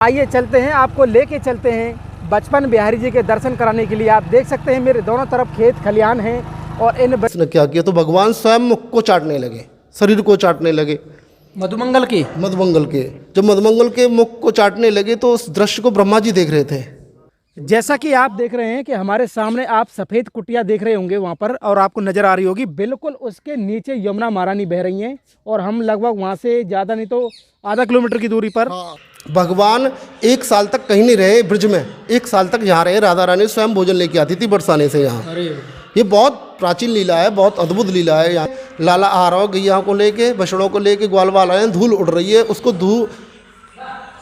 आइए चलते हैं, आपको लेके चलते हैं बचपन बिहारी जी के दर्शन कराने के लिए। आप देख सकते हैं मेरे दोनों तरफ खेत खलियान हैं और इन उसने क्या किया तो भगवान स्वयं मुख को चाटने लगे, शरीर को चाटने लगे। मधुमंगल की मधुमंगल के जब मधुमंगल के मुख को चाटने लगे तो उस दृश्य को ब्रह्मा जी देख रहे थे। जैसा कि आप देख रहे हैं कि हमारे सामने आप सफ़ेद कुटिया देख रहे होंगे वहाँ पर, और आपको नज़र आ रही होगी बिल्कुल उसके नीचे यमुना महारानी बह रही हैं और हम लगभग वहाँ से ज़्यादा नहीं तो आधा किलोमीटर की दूरी पर। भगवान 1 साल तक कहीं नहीं रहे ब्रज में, 1 साल तक यहाँ रहे। राधा रानी स्वयं भोजन लेके आती थी बरसाने से यहाँ। ये बहुत प्राचीन लीला है, बहुत अद्भुत लीला है। यहाँ लाला आ रहा हो गैया को लेके, बछड़ों को लेके, ग्वाल वाल आए हैं, धूल उड़ रही है। उसको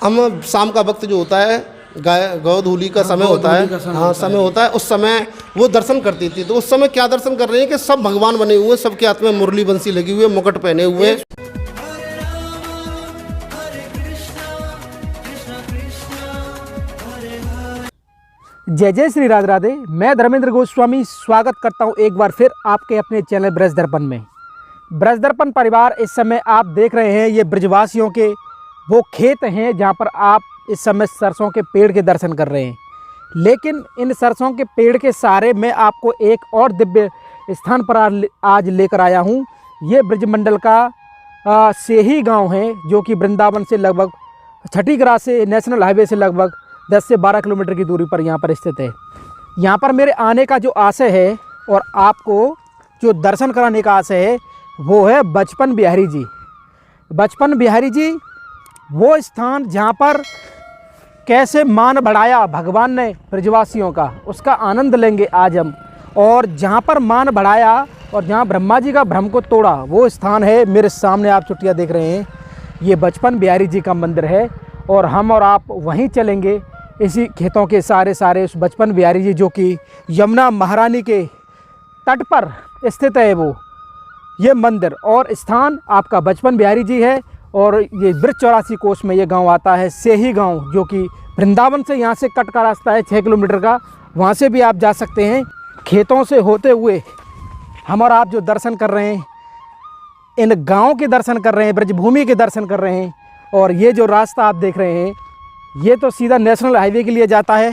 हम शाम का वक्त जो होता है, गाय गौधूली का समय होता है, हाँ समय होता है, उस समय वो दर्शन करती थी। तो उस समय क्या दर्शन कर रही है कि सब भगवान बने हुए, सबके हाथ में मुरली बंसी लगी हुई है, मुकुट पहने हुए। जय जय श्री राधे राधे। मैं धर्मेंद्र गोस्वामी स्वागत करता हूं एक बार फिर आपके अपने चैनल ब्रज दर्पण में। ब्रज दर्पण परिवार, इस समय आप देख रहे हैं ये ब्रजवासियों के वो खेत हैं जहां पर आप इस समय सरसों के पेड़ के दर्शन कर रहे हैं। लेकिन इन सरसों के पेड़ के सहारे मैं आपको एक और दिव्य स्थान पर आज लेकर आया हूं। ये ब्रजमंडल का सेही गाँव है जो कि वृंदावन से लगभग छठीगढ़ से नेशनल हाईवे से लगभग 10 से 12 किलोमीटर की दूरी पर यहाँ पर स्थित है। यहाँ पर मेरे आने का जो आशय है और आपको जो दर्शन कराने का आशय है वो है बचपन बिहारी जी। बचपन बिहारी जी वो स्थान जहाँ पर कैसे मान बढ़ाया भगवान ने ब्रजवासियों का, उसका आनंद लेंगे आज हम। और जहाँ पर मान बढ़ाया और जहाँ ब्रह्मा जी का भ्रम को तोड़ा वो स्थान है मेरे सामने आप चुटिया देख रहे हैं। ये बचपन बिहारी जी का मंदिर है और हम और आप वहीं चलेंगे इसी खेतों के सारे उस बचपन बिहारी जी जो कि यमुना महारानी के तट पर स्थित है वो ये मंदिर और स्थान आपका बचपन बिहारी जी है। और ये ब्रज 84 कोस में ये गांव आता है, सेही गांव, जो कि वृंदावन से यहाँ से कट का रास्ता है 6 किलोमीटर का, वहाँ से भी आप जा सकते हैं। खेतों से होते हुए हम और आप जो दर्शन कर रहे हैं, इन गाँव के दर्शन कर रहे हैं, ब्रजभूमि के दर्शन कर रहे हैं। और ये जो रास्ता आप देख रहे हैं ये तो सीधा नेशनल हाईवे के लिए जाता है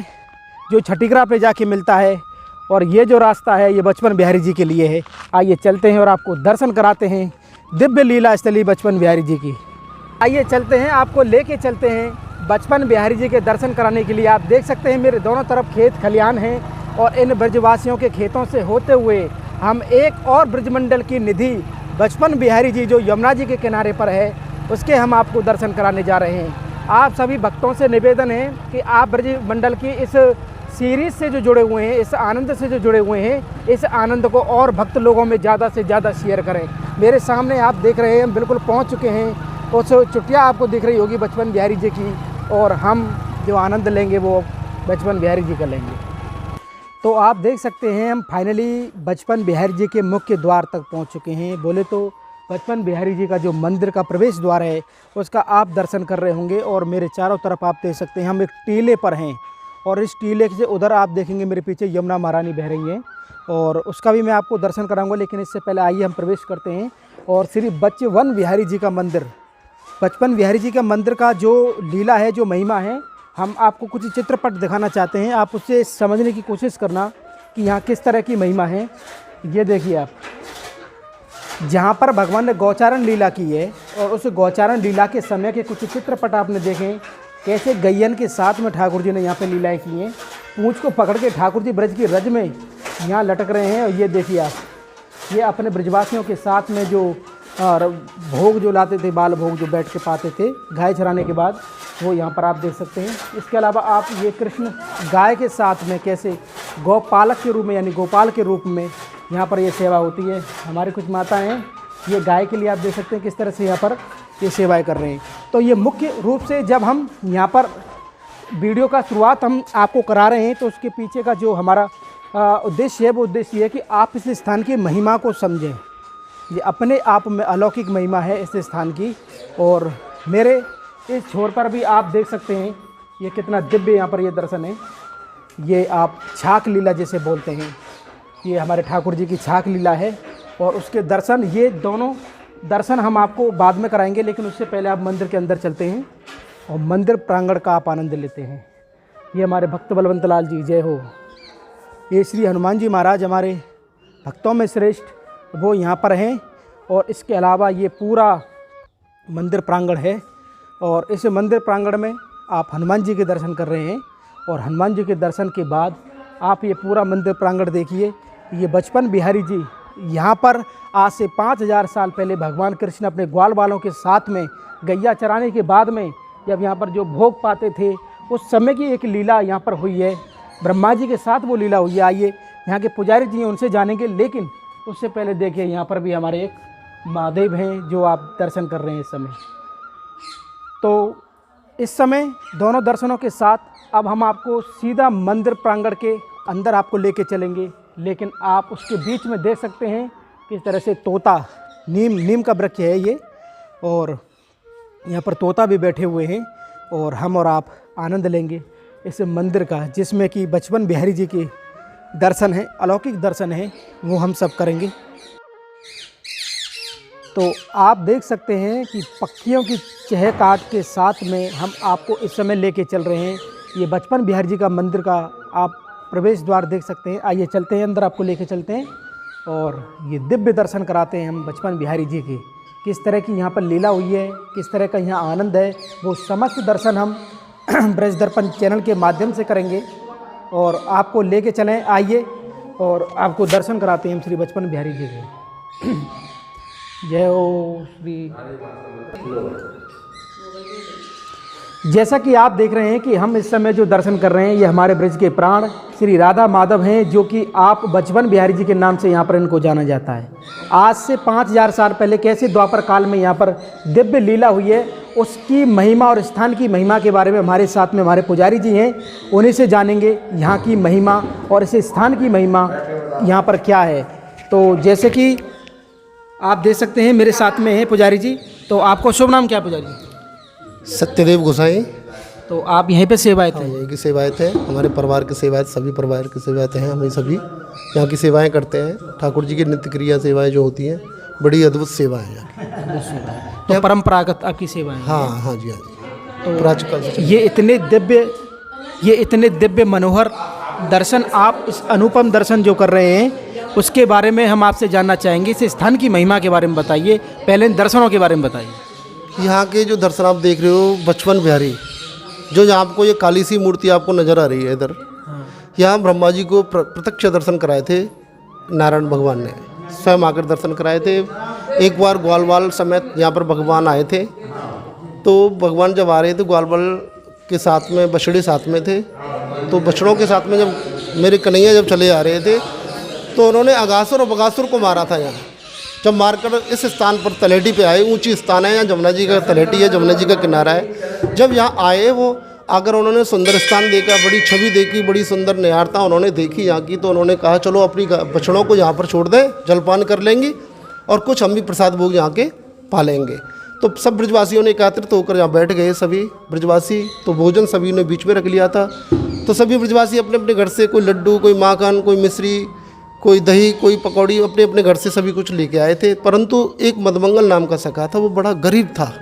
जो छठीगढ़ पे जाके मिलता है, और ये जो रास्ता है ये बचपन बिहारी जी के लिए है। आइए चलते हैं और आपको दर्शन कराते हैं दिव्य लीला स्थली बचपन बिहारी जी की। आइए चलते हैं, आपको लेके चलते हैं बचपन बिहारी जी के दर्शन कराने के लिए। आप देख सकते हैं मेरे दोनों तरफ खेत खलियान हैं और इन ब्रजवासियों के खेतों से होते हुए हम एक और ब्रजमंडल की निधि बचपन बिहारी जी जो यमुना जी के किनारे पर है उसके हम आपको दर्शन कराने जा रहे हैं। आप सभी भक्तों से निवेदन है कि आप ब्रजमंडल की इस सीरीज़ से जो जुड़े हुए हैं, इस आनंद से जो जुड़े हुए हैं, इस आनंद को और भक्त लोगों में ज़्यादा से ज़्यादा शेयर करें। मेरे सामने आप देख रहे हैं हम बिल्कुल पहुंच चुके हैं, उस चुटिया आपको दिख रही होगी बचपन बिहारी जी की, और हम जो आनंद लेंगे वो बचपन बिहारी जी का लेंगे। तो आप देख सकते हैं हम फाइनली बचपन बिहारी जी के मुख्य द्वार तक पहुँच चुके हैं। बोले तो बचपन बिहारी जी का जो मंदिर का प्रवेश द्वार है उसका आप दर्शन कर रहे होंगे। और मेरे चारों तरफ आप देख सकते हैं हम एक टीले पर हैं और इस टीले से उधर आप देखेंगे मेरे पीछे यमुना महारानी बह रही हैं और उसका भी मैं आपको दर्शन कराऊंगा। लेकिन इससे पहले आइए हम प्रवेश करते हैं और श्री बचपन बिहारी जी का मंदिर, बचपन बिहारी जी का मंदिर का जो लीला है, जो महिमा है, हम आपको कुछ चित्रपट दिखाना चाहते हैं। आप उससे समझने की कोशिश करना कि यहाँ किस तरह की महिमा है। ये देखिए आप, जहाँ पर भगवान ने गौचारण लीला की है और उस गौचारण लीला के समय के कुछ चित्रपट आपने देखें कैसे गैयन के साथ में ठाकुर जी ने यहाँ पे लीलाएं की हैं। पूंछ को पकड़ के ठाकुर जी ब्रज की रज में यहाँ लटक रहे हैं। और ये देखिए आप, ये अपने ब्रजवासियों के साथ में जो भोग जो लाते थे, बाल भोग जो बैठ के पाते थे गाय चराने के बाद, वो यहाँ पर आप देख सकते हैं। इसके अलावा आप ये कृष्ण गाय के साथ में कैसे गौपालक के रूप में यानी गोपाल के रूप में यहाँ पर ये सेवा होती है। हमारी कुछ माता हैं, ये गाय के लिए आप देख सकते हैं किस तरह से यहाँ पर ये सेवाएं कर रहे हैं। तो ये मुख्य रूप से जब हम यहाँ पर वीडियो का शुरुआत हम आपको करा रहे हैं तो उसके पीछे का जो हमारा उद्देश्य है वो उद्देश्य ये है कि आप इस स्थान की महिमा को समझें। ये अपने आप में अलौकिक महिमा है इस स्थान की। और मेरे इस छोर पर भी आप देख सकते हैं ये कितना दिव्य यहाँ पर ये दर्शन है। ये आप छाक लीला जिसे बोलते हैं, ये हमारे ठाकुर जी की छाक लीला है और उसके दर्शन, ये दोनों दर्शन हम आपको बाद में कराएंगे। लेकिन उससे पहले आप मंदिर के अंदर चलते हैं। और मंदिर प्रांगण का आप आनंद लेते हैं। ये हमारे भक्त बलवंत लाल जी, जय हो। ये श्री हनुमान जी महाराज हमारे भक्तों में श्रेष्ठ, वो यहाँ पर हैं। और इसके अलावा ये पूरा मंदिर प्रांगण है और इस मंदिर प्रांगण में आप हनुमान जी के दर्शन कर रहे हैं। और हनुमान जी के दर्शन के बाद आप ये पूरा मंदिर प्रांगण देखिए। ये बचपन बिहारी जी यहाँ पर आज से 5000 साल पहले भगवान कृष्ण अपने ग्वाल वालों के साथ में गैया चराने के बाद में जब यहाँ पर जो भोग पाते थे, उस समय की एक लीला यहाँ पर हुई है। ब्रह्मा जी के साथ वो लीला हुई है। आइए यहाँ के पुजारी जी हैं, उनसे जानेंगे। लेकिन उससे पहले देखिए यहाँ पर भी हमारे एक महादेव हैं जो आप दर्शन कर रहे हैं इस समय। तो इस समय दोनों दर्शनों के साथ अब हम आपको सीधा मंदिर प्रांगण के अंदर आपको लेके चलेंगे। लेकिन आप उसके बीच में देख सकते हैं किस तरह से तोता, नीम का वृक्ष है ये, और यहाँ पर तोता भी बैठे हुए हैं। और हम और आप आनंद लेंगे इस मंदिर का, जिसमें कि बचपन बिहारी जी के दर्शन है, अलौकिक दर्शन है, वो हम सब करेंगे। तो आप देख सकते हैं कि पक्षियों की चहकाहट के साथ में हम आपको इस समय लेके चल रहे हैं। ये बचपन बिहारी जी का मंदिर का आप प्रवेश द्वार देख सकते हैं। आइए चलते हैं अंदर, आपको लेके चलते हैं और ये दिव्य दर्शन कराते हैं हम बचपन बिहारी जी के। किस तरह की यहाँ पर लीला हुई है, किस तरह का यहाँ आनंद है, वो समस्त दर्शन हम ब्रज दर्पण चैनल के माध्यम से करेंगे और आपको लेके चलें। आइए और आपको दर्शन कराते हैं हम श्री बचपन बिहारी जी के। जय हो श्री। जैसा कि आप देख रहे हैं कि हम इस समय जो दर्शन कर रहे हैं, ये हमारे ब्रज के प्राण श्री राधा माधव हैं, जो कि आप बचपन बिहारी जी के नाम से यहाँ पर इनको जाना जाता है। आज से 5000 साल पहले कैसे द्वापर काल में यहाँ पर दिव्य लीला हुई है, उसकी महिमा और स्थान की महिमा के बारे में हमारे साथ में हमारे पुजारी जी हैं, उन्हीं से जानेंगे यहाँ की महिमा और इस स्थान की महिमा यहाँ पर क्या है। तो जैसे कि आप देख सकते हैं मेरे साथ में हैं पुजारी जी। तो आपको शुभ नाम क्या है पुजारी जी? सत्यदेव गोसाई। तो आप यहीं पे सेवायत हैं? यहीं की सेवायत है, हमारे परिवार की सेवायत, सभी परिवार की सेवायत हैं। हम सभी यहाँ की सेवाएं करते हैं। ठाकुर जी की नित्य क्रिया सेवाएं जो होती हैं, बड़ी अद्भुत सेवा है यहाँ। तो परंपरागत आपकी सेवाएं? हाँ हाँ जी, हाँ जी। तो प्राचीन से ये इतने दिव्य मनोहर दर्शन, आप इस अनुपम दर्शन जो कर रहे हैं, उसके बारे में हम आपसे जानना चाहेंगे। इस स्थान की महिमा के बारे में बताइए, पहले इन दर्शनों के बारे में बताइए। यहाँ के जो दर्शन आप देख रहे हो, बचपन बिहारी जो यहाँ आपको ये काली सी मूर्ति आपको नज़र आ रही है इधर, यहाँ ब्रह्मा जी को प्रत्यक्ष दर्शन कराए थे नारायण भगवान ने, स्वयं आकर दर्शन कराए थे। एक बार ग्वालवाल समेत यहाँ पर भगवान आए थे। तो भगवान जब आ रहे थे, ग्वालवाल के साथ में बछड़े साथ में थे। तो बछड़ों के साथ में जब मेरे कन्हैया जब चले आ रहे थे, तो उन्होंने अगासुर और बगासुर को मारा था। यहाँ जब मारकर इस स्थान पर तलेटी पे आए, ऊंची स्थान है, यहाँ जमुना जी का तलेटी है, जमुना जी का किनारा है। जब यहाँ आए वो अगर उन्होंने सुंदर स्थान देखा, बड़ी छवि देखी, बड़ी सुंदर निहारता उन्होंने देखी यहाँ की, तो उन्होंने कहा चलो अपनी बछड़ों को यहाँ पर छोड़ दें, जलपान कर लेंगे और कुछ हम भी प्रसाद भोग यहाँ के पालेंगे। तो सब ब्रजवासियों ने एकत्रित होकर यहाँ बैठ गए, सभी ब्रजवासी। तो भोजन सभी ने बीच में रख लिया था। तो सभी ब्रजवासी अपने अपने घर से कोई लड्डू, कोई माखन, कोई मिश्री, कोई दही, कोई पकौड़ी अपने अपने घर से सभी कुछ लेके आए थे। परंतु एक मदमंगल नाम का सखा था, वो बड़ा गरीब था।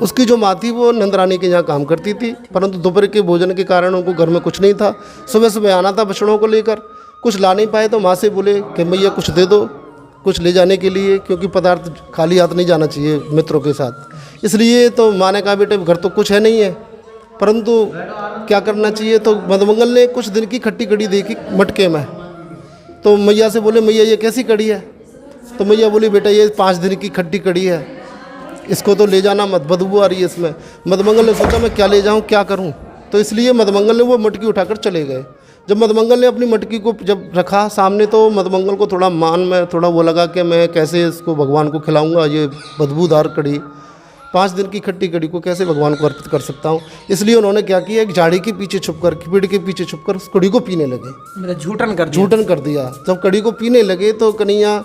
उसकी जो माँ थी वो नंदरानी के यहाँ काम करती थी, परंतु दोपहर के भोजन के कारण उनको घर में कुछ नहीं था। सुबह सुबह आना था बछड़ों को लेकर, कुछ ला नहीं पाए तो माँ से बोले कि मैया कुछ दे दो, कुछ ले जाने के लिए, क्योंकि पदार्थ खाली हाथ नहीं जाना चाहिए मित्रों के साथ। इसलिए तो माँ ने कहा बेटे घर तो कुछ है नहीं है, परंतु क्या करना चाहिए। तो मदमंगल ने कुछ दिन की खट्टी कड़ी देखी मटके में। तो मैया से बोले मैया ये कैसी कड़ी है? तो मैया बोली बेटा ये 5 दिन की खट्टी कड़ी है, इसको तो ले जाना मत, बदबू आ रही है इसमें। मदमंगल ने सोचा मैं क्या ले जाऊं, क्या करूं। तो इसलिए मदमंगल ने वो मटकी उठाकर चले गए। जब मदमंगल ने अपनी मटकी को जब रखा सामने, तो मदमंगल को थोड़ा मान में थोड़ा वो लगा कि मैं कैसे इसको भगवान को खिलाऊंगा, ये बदबूदार कड़ी 5 दिन की खट्टी कड़ी को कैसे भगवान को अर्पित कर सकता हूँ। इसलिए उन्होंने क्या किया, एक झाड़ी के पीछे छुपकर, पेड़ के पीछे छुपकर उस कड़ी को पीने लगे। मेरा झूठन कर दिया। जब कड़ी को पीने लगे तो कन्हैया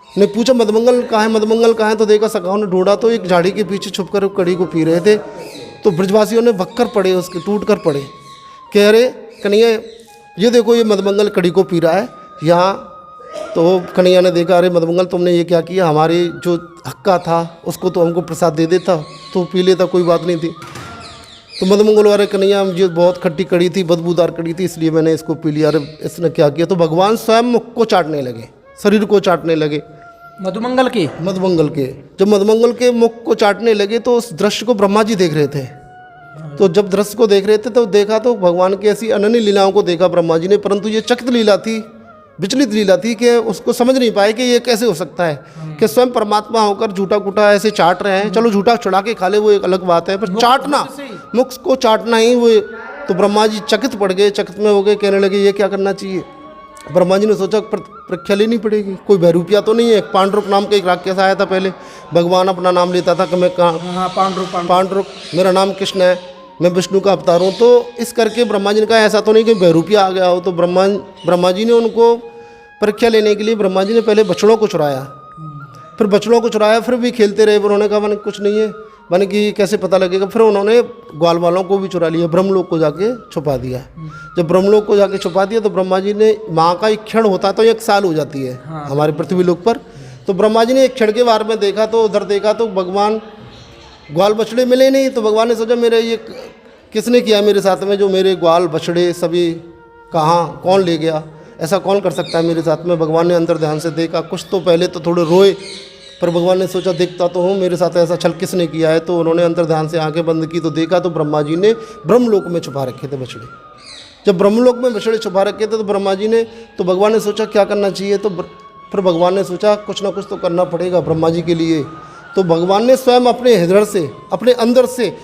ने पूछा मदमंगल कहाँ है, मदमंगल कहाँ है। तो देखा सखाओं ने ढूंढा तो एक झाड़ी के पीछे छुपकर कड़ी को पी रहे थे। तो ब्रजवासियों ने भक्कर पड़े, उसके टूट कर पड़े, कह रहे कन्हैया ये देखो ये मदमंगल कड़ी को पी रहा है यहाँ। तो कन्हैया ने देखा, अरे मदमंगल तुमने ये क्या किया, हमारे जो हक्का था उसको तो हमको प्रसाद दे देता तो पी लेता, कोई बात नहीं थी। तो मधुमंगल वाले कन्हैया मुझे बहुत खट्टी कड़ी थी, बदबूदार कड़ी थी, इसलिए मैंने इसको पी लिया। अरे इसने क्या किया, तो भगवान स्वयं मुख को चाटने लगे, शरीर को चाटने लगे। मधुमंगल के मधुमंगल के जब मधुमंगल के मुख को चाटने लगे तो उस दृश्य को ब्रह्मा जी देख रहे थे। तो जब दृश्य को देख रहे थे तो देखा तो भगवान की ऐसी अनन्य लीलाओं को देखा ब्रह्मा जी ने, परंतु ये चकित लीला थी, विचलित लीला थी कि उसको समझ नहीं पाए कि ये कैसे हो सकता है कि स्वयं परमात्मा होकर झूठा कूटा ऐसे चाट रहे हैं। चलो झूठा चढ़ा के खा ले वो एक अलग बात है, पर चाटना, मुख को चाटना ही वो। तो ब्रह्मा जी चकित पड़ गए, चकित में हो गए, कहने लगे ये क्या करना चाहिए। ब्रह्मा जी ने सोचा परीक्षा लेनी पड़ेगी, कोई बहरूपिया तो नहीं है। पांडुरक नाम का एक राक्षस आया था पहले, भगवान अपना नाम लेता था कि मैं पांडुरक, मेरा नाम कृष्ण है, मैं विष्णु का अवतार हूँ। तो इस करके ब्रह्मा जी ने कहा ऐसा तो नहीं कि बहरूपिया आ गया हो। तो ब्रह्मा जी ने उनको परीक्षा लेने के लिए ब्रह्मा जी ने पहले बछड़ों को चुराया, फिर बछड़ों को चुराया, फिर भी खेलते रहे। उन्होंने कहा मैंने कुछ नहीं है, मैंने कि कैसे पता लगेगा। फिर उन्होंने ग्वाल वालों को भी चुरा लिया, ब्रह्मलोक को जाके छुपा दिया। जब ब्रह्मलोक को जाके छुपा दिया तो ब्रह्मा जी ने, माँ का एक क्षण होता तो 1 साल हो जाती है हमारे पृथ्वी लोक पर। तो ब्रह्मा जी ने एक क्षण के बारे में देखा, तो उधर देखा तो भगवान ग्वाल बछड़े मिले नहीं। तो भगवान ने सोचा मेरे ये किसने किया मेरे साथ में, जो मेरे ग्वाल बछड़े सभी कहाँ, कौन ले गया, ऐसा कौन कर सकता है मेरे साथ में। भगवान ने अंतर ध्यान से देखा, कुछ तो पहले तो थोड़े रोए, पर भगवान ने सोचा देखता तो हूँ मेरे साथ ऐसा छल किसने किया है। तो उन्होंने अंतर ध्यान से आंखें बंद की तो देखा तो ब्रह्मा जी ने ब्रह्मलोक में छुपा रखे थे बछड़े। जब ब्रह्मलोक में बछड़े छुपा रखे थे तो ब्रह्मा जी ने, तो भगवान ने सोचा क्या करना चाहिए। तो फिर भगवान ने सोचा कुछ ना कुछ तो करना पड़ेगा ब्रह्मा जी के लिए। तो भगवान ने स्वयं अपने हृदय से, अपने अंदर से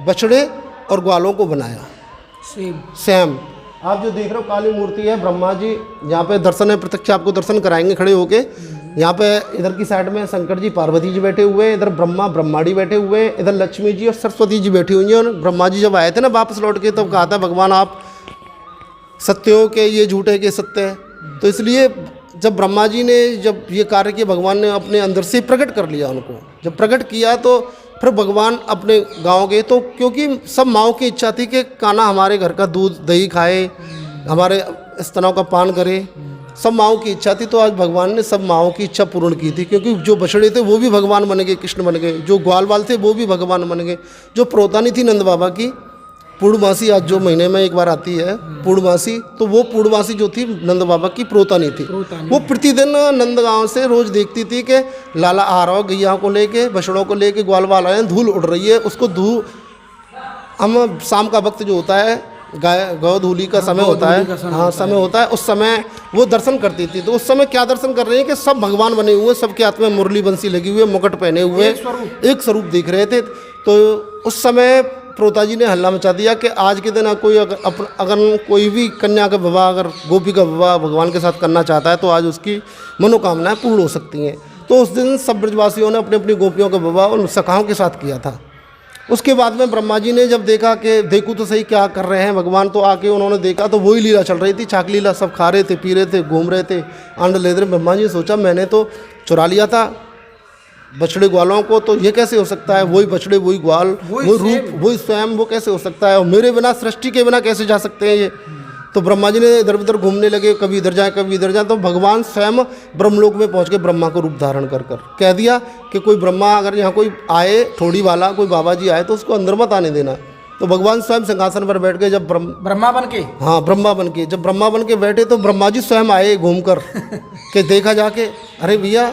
बछड़े और ग्वालों को बनाया सेम। आप जो देख रहे हो काली मूर्ति है, ब्रह्मा जी यहाँ पे दर्शन है, प्रत्यक्ष आपको दर्शन कराएंगे खड़े होके। यहाँ पे इधर की साइड में शंकर जी पार्वती जी बैठे हुए हैं, इधर ब्रह्माड़ी बैठे हुए हैं, इधर लक्ष्मी जी और सरस्वती जी बैठी हुई हैं। और ब्रह्मा जी जब आए थे ना वापस लौट के, तब कहा था भगवान आप सत्य हो के ये झूठ है कि सत्य है। तो इसलिए जब ब्रह्मा जी ने जब ये कार्य किया, भगवान ने अपने अंदर से प्रकट कर लिया उनको। जब प्रकट किया तो फिर भगवान अपने गाँव गए, तो क्योंकि सब माँओं की इच्छा थी कि कान्हा हमारे घर का दूध दही खाए, हमारे स्तनों का पान करे, सब माँओं की इच्छा थी। तो आज भगवान ने सब माँओं की इच्छा पूर्ण की थी, क्योंकि जो बछड़े थे वो भी भगवान बन गए, कृष्ण बन गए, जो ग्वाल वाल थे वो भी भगवान बन गए। जो प्रोतानी थी नंद बाबा की, पूर्णमासी आज जो महीने में एक बार आती है पूर्णमासी, तो वो पूर्णमासी जो थी नंद बाबा की प्रोतानी थी। वो प्रतिदिन नंदगांव से रोज देखती थी कि लाला आ रहा हो गैया को लेके, बछड़ों को लेके, ग्वाल वाल आए हैं, धूल उड़ रही है, उसको हम शाम का वक्त जो होता है गौ धूली का समय होता है, हाँ समय होता है, उस समय वो दर्शन करती थी। तो उस समय क्या दर्शन कर रहे हैं कि सब भगवान बने हुए, सबके हाथ में मुरली बंसी लगी हुई है, मुकुट पहने हुए, एक स्वरूप दिख रहे थे। तो उस समय प्रोता जी ने हल्ला मचा दिया कि आज के दिन कोई अगर कोई भी कन्या का विवाह, अगर गोपी का विवाह भगवान के साथ करना चाहता है तो आज उसकी मनोकामनाएं पूर्ण हो सकती हैं। तो उस दिन सब ब्रजवासियों ने अपनी अपनी गोपियों का विवाह उन सखाओं के साथ किया था। उसके बाद में ब्रह्मा जी ने जब देखा कि देखो तो सही क्या कर रहे हैं भगवान, तो आके उन्होंने देखा तो वही लीला चल रही थी, चाक लीला, सब खा रहे थे, पी रहे थे, घूम रहे थे, आनंद ले रहे। ब्रह्मा जी ने सोचा मैंने तो चुरा लिया था बछड़े ग्वालों को, तो ये कैसे हो सकता है, वही बछड़े वही ग्वाल वही रूप वही स्वयं, वो कैसे हो सकता है, और मेरे बिना, सृष्टि के बिना कैसे जा सकते हैं ये। तो ब्रह्मा जी ने इधर उधर घूमने लगे, कभी इधर जाए कभी इधर जाए, तो भगवान स्वयं ब्रह्मलोक में पहुंच के ब्रह्मा को रूप धारण कर कह दिया कि कोई ब्रह्मा अगर यहाँ कोई आए, थोड़ी वाला कोई बाबा जी आए तो उसको अंदर मत आने देना। तो भगवान स्वयं सिंहासन पर बैठ गए, जब ब्रह्मा बन के, हाँ ब्रह्मा बन के, जब ब्रह्मा बन के बैठे तो ब्रह्मा जी स्वयं आए घूमकर के देखा जाके, अरे भैया,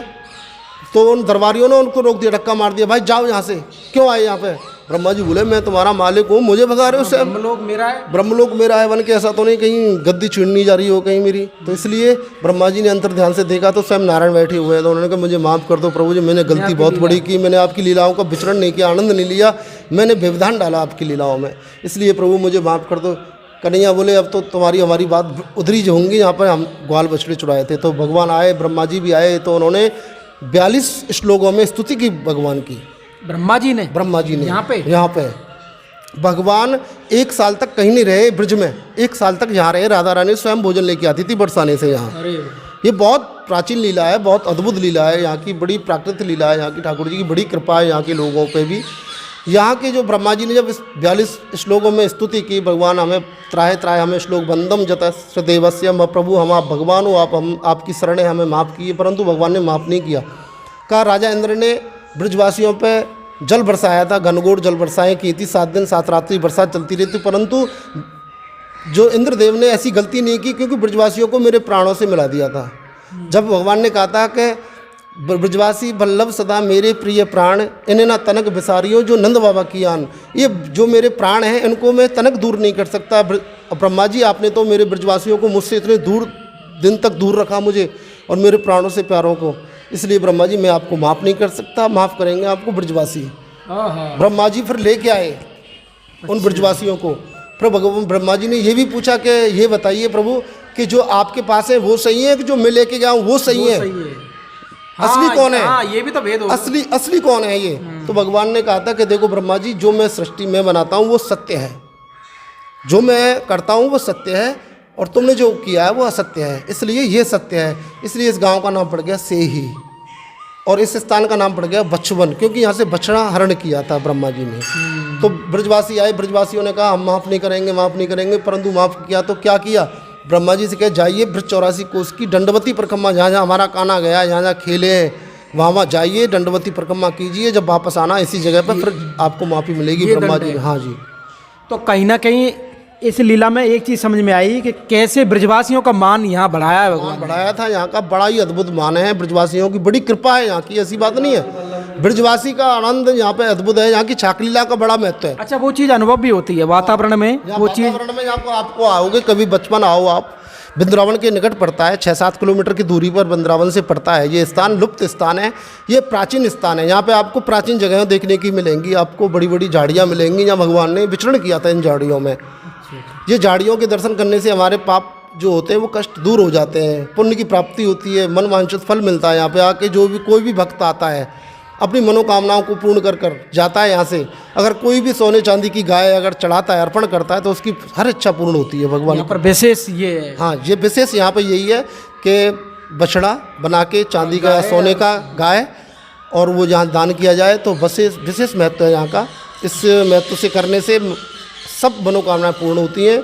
तो उन दरबारियों ने उनको रोक दिया, धक्का मार दिया, भाई जाओ यहाँ से, क्यों आए यहाँ पे। ब्रह्मा जी बोले मैं तुम्हारा मालिक हूँ, मुझे भगा रहे हो, स्वयं ब्रह्मलोक मेरा है, ब्रह्मलोक मेरा है बन के, ऐसा तो नहीं कहीं गद्दी छीननी जा रही हो कहीं मेरी। तो इसलिए ब्रह्मा जी ने अंतर ध्यान से देखा तो स्वयं नारायण बैठे हुए हैं। तो उन्होंने कहा मुझे माफ़ कर दो प्रभु जी, मैंने गलती बहुत बड़ी की, मैंने आपकी लीलाओं का विचरण नहीं किया, आनंद नहीं लिया, मैंने व्यवधान डाला आपकी लीलाओं में, इसलिए प्रभु मुझे माफ़ कर दो। कन्हैया बोले अब तो तुम्हारी हमारी बात उधरी जो होंगी, यहाँ पर हम ग्वाल बछड़े चुराए थे। तो भगवान आए, ब्रह्मा जी भी आए, तो उन्होंने 42 श्लोकों में स्तुति की भगवान की, ब्रह्मा जी ने यहाँ पे भगवान 1 साल तक कहीं नहीं रहे ब्रज में, 1 साल तक यहाँ रहे। राधा रानी स्वयं भोजन लेके आती थी बरसाने से यहाँ। ये बहुत प्राचीन लीला है, बहुत अद्भुत लीला है, यहाँ की बड़ी प्राकृतिक लीला है, यहाँ की ठाकुर जी की बड़ी कृपा है यहाँ के लोगों पे भी। यहाँ के जो ब्रह्मा जी ने जब इस 42 श्लोकों में स्तुति की, भगवान हमें त्राहे त्राहे हमें श्लोक बंदम जत देवस्य, प्रभु हम आप भगवान हो, हम आपकी शरण हमें माफ़ किए, परंतु भगवान ने माफ़ नहीं किया। कहा राजा इंद्र ने ब्रजवासियों पे जल बरसाया था, घनघोर जल बरसाएँ की थी, 7 दिन 7 रात्रि बरसात चलती रही थी, परंतु जो इंद्रदेव ने ऐसी गलती नहीं की, क्योंकि ब्रजवासियों को मेरे प्राणों से मिला दिया था। जब भगवान ने कहा था कि ब्रजवासी वल्लभ सदा मेरे प्रिय प्राण, इन्हें ना तनक बिसारियो जो नंद बाबा की आन, ये जो मेरे प्राण हैं इनको मैं तनक दूर नहीं कर सकता। ब्रह्मा जी आपने तो मेरे ब्रजवासियों को मुझसे इतने दूर दिन तक दूर रखा मुझे और मेरे प्राणों से प्यारों को, इसलिए ब्रह्मा जी मैं आपको माफ़ नहीं कर सकता, माफ़ करेंगे आपको ब्रजवासी। ब्रह्मा जी फिर लेके आए उन ब्रजवासियों को। फिर भगवान ब्रह्मा जी ने ये भी पूछा कि ये बताइए प्रभु कि जो आपके पास है वो सही है कि जो मैं लेके गया हूँ वो सही है? असली कौन है? हाँ, ये भी तो भेद होगा। असली कौन है ये? तो भगवान ने कहा था कि देखो ब्रह्मा जी, जो मैं सृष्टि में बनाता हूँ वो सत्य है, जो मैं करता हूँ वो सत्य है, और तुमने जो किया है वो असत्य है, इसलिए ये सत्य है। इसलिए इस गांव का नाम पड़ गया सेही और इस स्थान का नाम पड़ गया बचवन, क्योंकि यहाँ से बछड़ा हरण किया था ब्रह्मा जी ने। तो ब्रजवासी आए, ब्रजवासियों ने कहा हम माफ़ नहीं करेंगे, माफ़ नहीं करेंगे, परंतु माफ़ किया तो क्या किया? ब्रह्मा जी से कहे जाइए ब्रज 84 कोस की दंडवती परिक्रमा, जहाँ जहाँ हमारा काना गया, जहाँ जहाँ खेले हैं वहाँ जाइए, दंडवती परिक्रमा कीजिए, जब वापस आना इसी जगह पर फिर आपको माफ़ी मिलेगी। ब्रह्मा जी, हाँ जी। तो कहीं ना कहीं इस लीला में एक चीज़ समझ में आई कि कैसे ब्रजवासियों का मान यहाँ बढ़ाया है भगवान। बढ़ाया था, यहाँ का बड़ा ही अद्भुत मान है, ब्रजवासियों की बड़ी कृपा है यहाँ की, ऐसी बात नहीं है। ब्रजवासी का आनंद यहाँ पे अद्भुत है, यहाँ की छाक लीला का बड़ा महत्व है। अच्छा, वो चीज़ अनुभव भी होती है वातावरण में, वो चीज़ वातावरण में आपको आओगे कभी, बचपन आओ आप, वृंदावन के निकट पड़ता है, 6-7 किलोमीटर की दूरी पर वृंदावन से पड़ता है। ये स्थान लुप्त स्थान है, ये प्राचीन स्थान है। यहाँ पे आपको प्राचीन जगहें देखने की मिलेंगी, आपको बड़ी बड़ी झाड़ियाँ मिलेंगी, जहाँ भगवान ने विचरण किया था इन झाड़ियों में। ये झाड़ियों के दर्शन करने से हमारे पाप जो होते हैं वो कष्ट दूर हो जाते हैं, पुण्य की प्राप्ति होती है, मन वांछित फल मिलता है। यहाँ पे आके जो भी कोई भी भक्त आता है अपनी मनोकामनाओं को पूर्ण कर कर जाता है यहाँ से। अगर कोई भी सोने चांदी की गाय अगर चढ़ाता है, अर्पण करता है, तो उसकी हर इच्छा पूर्ण होती है भगवान। यहाँ पर विशेष ये है। हाँ, ये विशेष यहाँ पे यही है कि बछड़ा बना के चांदी का सोने का गाय और वो जहाँ दान किया जाए, तो विशेष महत्व है यहाँ का। इस महत्व से करने से सब मनोकामनाएं पूर्ण होती हैं,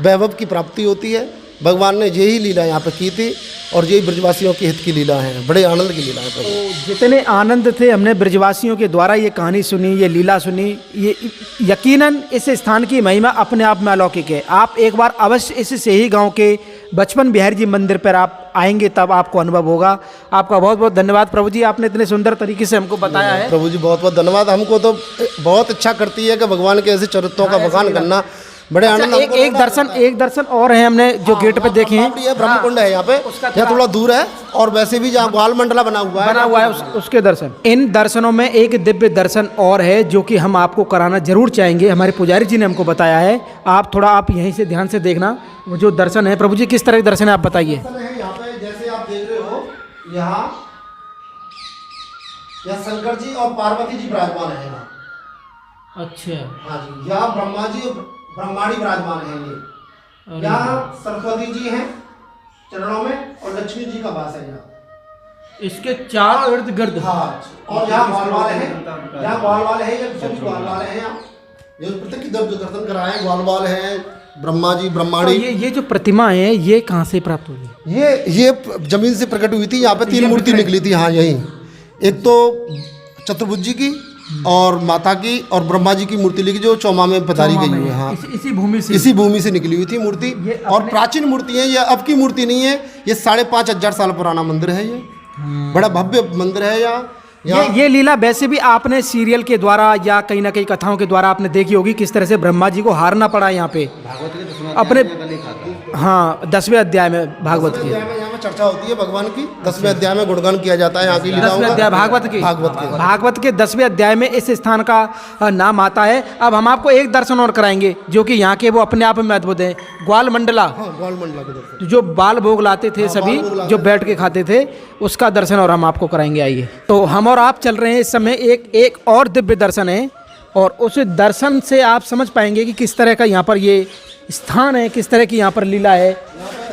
वैभव की प्राप्ति होती है। भगवान ने यही लीला यहाँ पे की थी और यही ब्रजवासियों के हित की लीला है, बड़े आनंद की लीला है। तो जितने आनंद थे हमने ब्रजवासियों के द्वारा ये कहानी सुनी, ये लीला सुनी, ये यकीनन इस स्थान की महिमा अपने आप में अलौकिक है। आप एक बार अवश्य इस सेही गांव के बचपन बिहारी जी मंदिर पर आप आएंगे, तब आपको अनुभव होगा। आपका बहुत बहुत धन्यवाद प्रभु जी, आपने इतने सुंदर तरीके से हमको बताया है। प्रभु जी बहुत बहुत धन्यवाद। हमको तो बहुत इच्छा करती है कि भगवान के ऐसे चरित्रों का बखान करना, बड़े आनंद। एक दर्शन और है हमने जो गेट पे देखे हैं, ब्रह्मकुंड है यहाँ पे, यहाँ थोड़ा दूर है, और वैसे भी जहाँ ग्वाल मंडला बना हुआ है उसके दर्शन। इन दर्शनों में एक दिव्य दर्शन और है जो कि हम आपको कराना जरूर चाहेंगे, हमारे पुजारी जी ने हमको बताया है। आप यहीं से ध्यान से देखना वो जो दर्शन है। प्रभु जी किस तरह के दर्शन है आप बताइए। यहाँ पे जैसे आप देख रहे हो, यहाँ शंकर जी और पार्वती जी विराजमान है यहाँ। अच्छा, हाँ जी, यहाँ ब्रह्मा जी ब्रह्माणी विराजमान है। ये यहाँ सरस्वती जी हैं चरणों में और लक्ष्मी जी का वास है यहाँ। इसके चारों इर्द गिर्द। हाँ, और यहाँ ग्वाल वाले हैं, यहाँ ग्वाल वाले हैं, ये सभी ग्वाल वाले हैं। यहाँ ये प्रत्येक जो दर्शन कराए ग्वाल वाले हैं, ब्रह्मा जी ब्रह्माणी। तो ये जो प्रतिमा है ये कहाँ से प्राप्त हुई? ये जमीन से प्रकट हुई थी। यहाँ पे 3 मूर्ति निकली थी। हाँ, यही एक तो चतुर्भुज जी की और माता की और ब्रह्मा जी की मूर्ति लिखी जो चौमा में पधारी गई हुई है। हाँ, इसी भूमि से निकली हुई थी मूर्ति। और प्राचीन मूर्ति है, ये अब की मूर्ति नहीं है, ये 5,500 साल पुराना मंदिर है। ये बड़ा भव्य मंदिर है। ये लीला वैसे भी आपने सीरियल के द्वारा या कहीं ना कहीं कथाओं के द्वारा आपने देखी होगी, किस तरह से ब्रह्मा जी को हारना पड़ा यहाँ पे अपने 10वें अध्याय में भागवत की चर्चा होती है भगवान की। 10वें अध्याय में गुणगान किया जाता है यहाँ की लीलाओं का। 10वें अध्याय भागवत के 10वें अध्याय में इस स्थान का नाम आता है। अब हम आपको एक दर्शन और कराएंगे जो कि यहाँ के वो अपने आप में अद्भुत है। ग्वाल मंडला, ग्वाल मंडला के दर्शन, जो बाल भोग लाते थे सभी, जो बैठ के खाते थे, उसका दर्शन और हम आपको कराएंगे। आइए, तो हम और आप चल रहे हैं इस समय एक और दिव्य दर्शन है, और उस दर्शन से आप समझ पाएंगे कि किस तरह का यहाँ पर ये स्थान है, किस तरह की यहाँ पर लीला है।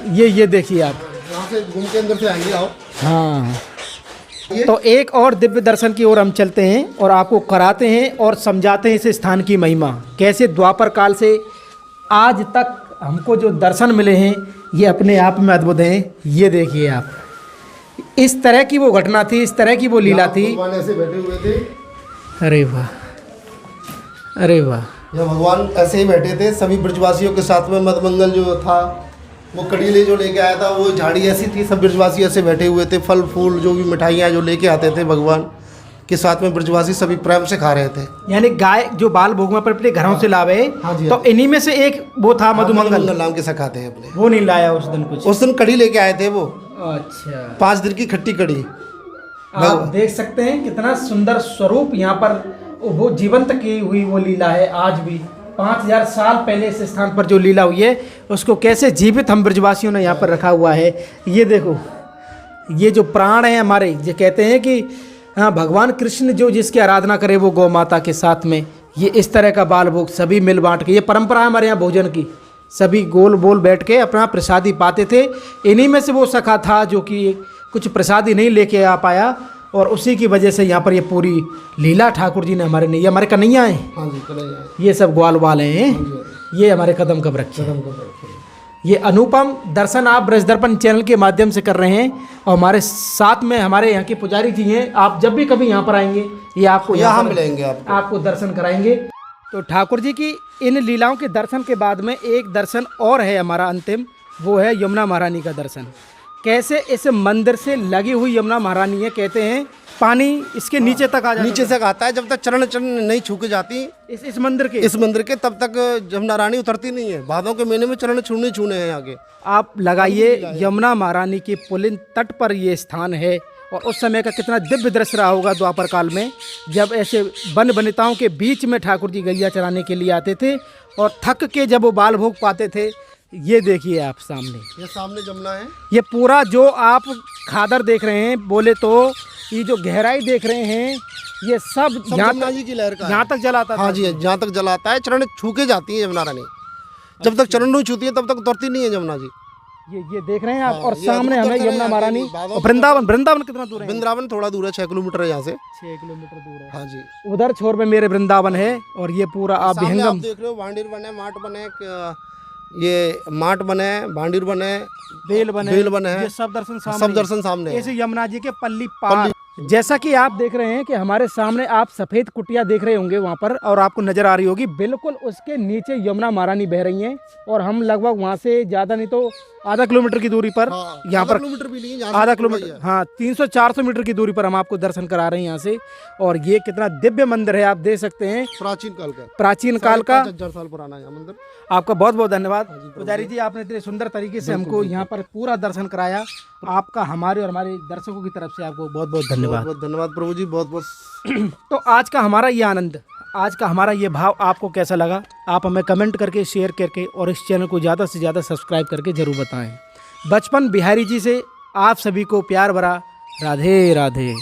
ये देखिए आप यहाँ से घूम के अंदर से आएंगे आओ। हाँ, तो एक और दिव्य दर्शन की ओर हम चलते हैं और आपको कराते हैं और समझाते हैं इस स्थान की महिमा, कैसे द्वापर काल से आज तक हमको जो दर्शन मिले हैं ये अपने आप में अद्भुत हैं। ये देखिए आप, इस तरह की वो घटना थी, इस तरह की वो लीला थी। ऐसे बैठे हुए थे, अरे वाह, अरे वाह। यह भगवान ऐसे ही बैठे थे, सभी ब्रजवासियों के साथ में मदमंगल जो था वो कड़ीले जो लेके आया था, वो झाड़ी ऐसी थी, सब ब्रजवासी ऐसे बैठे हुए थे, फल फूल जो भी मिठाइयाँ जो लेके आते थे भगवान के साथ में ब्रजवासी सभी प्रेम से खा रहे थे। यानी गाय जो बाल भोग में पर अपने घरों से लावे, हाँ जी, तो इन्हीं में से एक वो था मधुमंगल नाम के सखा थे अपने, वो नहीं लाया उस दिन कुछ। उस दिन कड़ी लेके आए थे वो, अच्छा, 5 दिन की खट्टी कड़ी। आप देख सकते हैं कितना सुंदर स्वरूप यहाँ पर वो जीवंत की हुई वो लीला है। आज भी 5000 साल पहले इस स्थान पर जो लीला हुई है उसको कैसे जीवित हम ब्रजवासियों ने यहाँ पर रखा हुआ है। ये देखो, ये जो प्राण है हमारे, ये कहते हैं कि हाँ, भगवान कृष्ण जो जिसकी आराधना करे वो गौ माता के साथ में ये इस तरह का बाल भोग सभी मिल बांट के, ये परंपरा है हमारे यहाँ भोजन की, सभी गोल बोल बैठ के अपना प्रसादी पाते थे। इन्हीं में से वो सखा था जो कि कुछ प्रसादी नहीं लेके आ पाया, और उसी की वजह से यहाँ पर ये पूरी लीला ठाकुर जी ने हमारे नहीं, ये हमारे कन्हैया हैं, हाँ जी, कन्हैया, ये सब ग्वाल वाले हैं, ये हमारे कदम कब रखे। ये अनुपम दर्शन आप ब्रज दर्पण चैनल के माध्यम से कर रहे हैं, और हमारे साथ में हमारे यहाँ के पुजारी जी हैं। आप जब भी कभी यहाँ पर आएंगे ये आपको यहाँ मिलेंगे, आपको दर्शन कराएंगे। तो ठाकुर जी की इन लीलाओं के दर्शन के बाद में एक दर्शन और है हमारा अंतिम, वो है यमुना महारानी का दर्शन। कैसे इस मंदिर से लगी हुई यमुना महारानी है, कहते हैं पानी इसके नीचे तक आ जाता है, नीचे से आता है, जब तक चरण नहीं छू के जाती इस मंदिर के तब तक यमुना रानी उतरती नहीं है। भादों के महीने में चरण छूने हैं आगे। आप लगाइए, यमुना महारानी के पुलिन तट पर ये स्थान है, और उस समय का कितना दिव्य दृश्य रहा होगा द्वापर काल में, जब ऐसे वन वनिताओं के बीच में ठाकुर जी गैया चराने के लिए आते थे, और थक के जब वो बाल भोग पाते थे। ये देखिए आप सामने, ये सामने जमुना है, ये पूरा जो आप खादर देख रहे हैं, बोले तो ये जो गहराई देख रहे हैं, ये सब यमुना जी की लहर का यहाँ तक जलाता था। हाँ जी, जहाँ तक जलाता है, चरण छू के जाती है यमुना रानी। जब तक चरण नहीं छूती है तब तक उतरती नहीं है यमुना जी। ये देख रहे हैं आप, और सामने हमें यमुना महारानी। वृंदावन कितना दूर है? वृंदावन थोड़ा दूर है, 6 किलोमीटर है यहाँ से, 6 किलोमीटर दूर है। हाँ जी, उधर छोर में मेरे वृंदावन है, और ये पूरा आप विहंगम देख रहे हो। भांडीर बने, माट बने, ये माट बने, भांडीर बने, बेल बने, ये सब दर्शन सामने ऐसे यमुना जी के पल्ली पार। जैसा कि आप देख रहे हैं कि हमारे सामने आप सफेद कुटिया देख रहे होंगे वहां पर, और आपको नजर आ रही होगी, बिल्कुल उसके नीचे यमुना महारानी बह रही हैं, और हम लगभग वहां से ज्यादा नहीं तो आधा किलोमीटर की दूरी पर, यहाँ पर किलोमीटर भी नहीं, आधा किलोमीटर, हाँ 300-400 मीटर की दूरी पर हम आपको दर्शन करा रहे हैं यहाँ से। और ये कितना दिव्य मंदिर है, आप देख सकते हैं, प्राचीन काल का 5,000 साल पुराना है मंदिर। आपका बहुत बहुत धन्यवाद पुजारी जी, आपने इतने सुंदर तरीके से हमको यहाँ पर पूरा दर्शन कराया। आपका हमारे और हमारे दर्शकों की तरफ से आपको बहुत बहुत धन्यवाद। बहुत धन्यवाद प्रभु जी, बहुत बहुत। तो आज का हमारा ये आनंद, आज का हमारा ये भाव आपको कैसा लगा, आप हमें कमेंट करके, शेयर करके, और इस चैनल को ज़्यादा से ज़्यादा सब्सक्राइब करके ज़रूर बताएं। बचपन बिहारी जी से आप सभी को प्यार भरा राधे राधे।